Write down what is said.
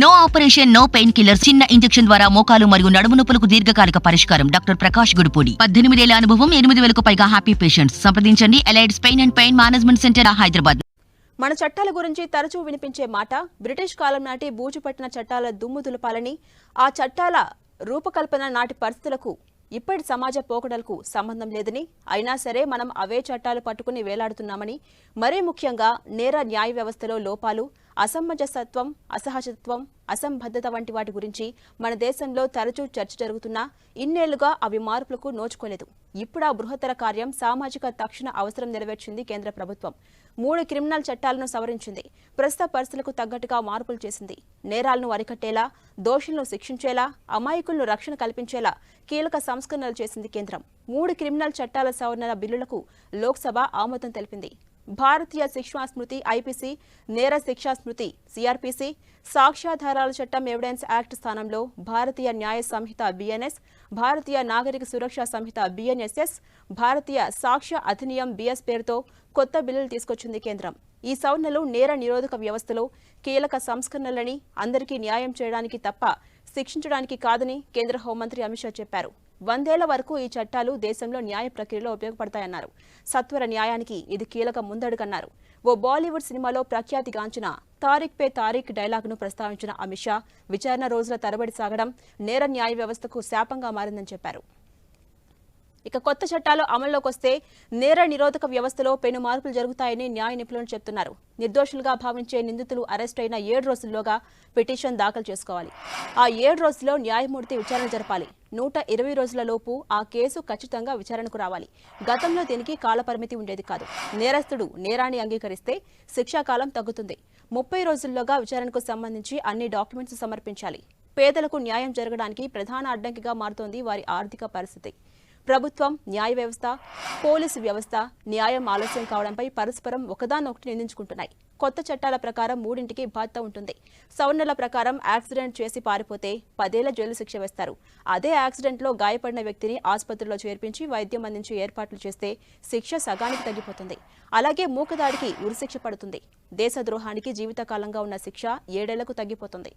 No operation, no pain killer. చిన్న injection ద్వారా మోకాలు మరియు నడుము నొప్పులకు దీర్ఘకాలిక పరిష్కారం. డాక్టర్ ప్రకాష్ గుడిపూడి. 18 ఏళ్ల అనుభవం, 8,000కు పైగా హ్యాపీ పేషెంట్స్. సంప్రదించండి. Allied's pain and pain management centre, Hyderabad. మన చట్టాల గురించి తరచూ వినిపించే మాట బ్రిటిష్ కాలం నాటి బూజుపట్టిన చట్టాల దుమ్ము దులపాలని, ఆ చట్టాల రూపకల్పన నాటి పరిస్థితులకు ఇప్పటి సమాజ పోకడలకు సంబంధం లేదని, అయినా సరే మనం అవే చట్టాలు పట్టుకుని వేలాడుతున్నామని, మరీ ముఖ్యంగా నేర న్యాయ వ్యవస్థలో లోపాలు, అసమంజసత్వం, అసహజత్వం, అసంబద్ధత వంటి వాటి గురించి మన దేశంలో తరచూ చర్చ జరుగుతున్నా ఇన్నేళ్లుగా అవి మార్పులకు నోచుకోలేదు. ఇప్పుడు ఆ బృహత్తర కార్యం సామాజిక తక్షణ అవసరం నెరవేర్చింది కేంద్ర ప్రభుత్వం. 3 క్రిమినల్ చట్టాలను సవరించింది. ప్రస్తుత పరిస్థితులకు తగ్గట్టుగా మార్పులు చేసింది. నేరాలను అరికట్టేలా, దోషులను శిక్షించేలా, అమాయకులను రక్షణ కల్పించేలా కీలక సంస్కరణలు చేసింది కేంద్రం. 3 క్రిమినల్ చట్టాల సవరణ బిల్లులకు లోక్సభ ఆమోదం తెలిపింది. భారతీయ శిక్షా స్మృతి ఐపీసీ, నేర శిక్షా స్మృతి సిఆర్పీసీ, సాక్ష్యాధారాల చట్టం ఎవిడెన్స్ యాక్ట్ స్థానంలో భారతీయ న్యాయ సంహిత బిఎన్ఎస్, భారతీయ నాగరిక సురక్ష సంహిత బిఎన్ఎస్ఎస్, భారతీయ సాక్ష్య అధినియం బిఎస్ పేరుతో కొత్త బిల్లులు తీసుకొచ్చింది కేంద్రం. ఈ సవరణలు నేర నిరోధక వ్యవస్థలో కీలక సంస్కరణలని, అందరికీ న్యాయం చేయడానికి తప్ప శిక్షించడానికి కాదని కేంద్ర హోంమంత్రి అమిత్ షా చెప్పారు. 100 ఏళ్ల వరకు ఈ చట్టాలు దేశంలో న్యాయ ప్రక్రియలో ఉపయోగపడతాయన్నారు. సత్వర న్యాయానికి ఇది కీలక ముందడుగన్నారు. ఓ బాలీవుడ్ సినిమాలో ప్రఖ్యాతిగాంచిన తారీఖ్ పే తారీఖ్ డైలాగ్ను ప్రస్తావించిన అమిత్ షా, విచారణ రోజుల తరబడి సాగడం నేర న్యాయ వ్యవస్థకు శాపంగా మారిందని చెప్పారు. ఇక కొత్త చట్టాలు అమల్లోకి వస్తే నేర నిరోధక వ్యవస్థలో పెను మార్పులు జరుగుతాయని న్యాయ నిపుణులు చెబుతున్నారు. నిర్దోషులుగా భావించే నిందితులు అరెస్ట్ అయిన 7 రోజుల్లోగా పిటిషన్ దాఖలు చేసుకోవాలి. ఆ 7 రోజుల్లో న్యాయమూర్తి విచారణ జరపాలి. 120 రోజుల లోపు ఆ కేసు ఖచ్చితంగా విచారణకు రావాలి. గతంలో దీనికి కాలపరిమితి ఉండేది కాదు. నేరస్తుడు నేరాన్ని అంగీకరిస్తే శిక్షాకాలం తగ్గుతుంది. 30 రోజుల్లోగా విచారణకు సంబంధించి అన్ని డాక్యుమెంట్స్ సమర్పించాలి. పేదలకు న్యాయం జరగడానికి ప్రధాన అడ్డంకిగా మారుతోంది వారి ఆర్థిక పరిస్థితి. ప్రభుత్వం, న్యాయ వ్యవస్థ, పోలీసు వ్యవస్థ న్యాయం ఆలస్యం కావడంపై పరస్పరం ఒకదానొకటి నిందించుకుంటున్నాయి. కొత్త చట్టాల ప్రకారం 3ంటికి బాధ్యత ఉంటుంది. సవరణల ప్రకారం యాక్సిడెంట్ చేసి పారిపోతే 10 ఏళ్ల జైలు శిక్ష వేస్తారు. అదే యాక్సిడెంట్లో గాయపడిన వ్యక్తిని ఆసుపత్రిలో చేర్పించి వైద్యం అందించే ఏర్పాట్లు చేస్తే శిక్ష సగానికి తగ్గిపోతుంది. అలాగే మూకదాడికి ఉరిశిక్ష పడుతుంది. దేశద్రోహానికి జీవితకాలంగా ఉన్న శిక్ష 7 ఏళ్లకు తగ్గిపోతుంది.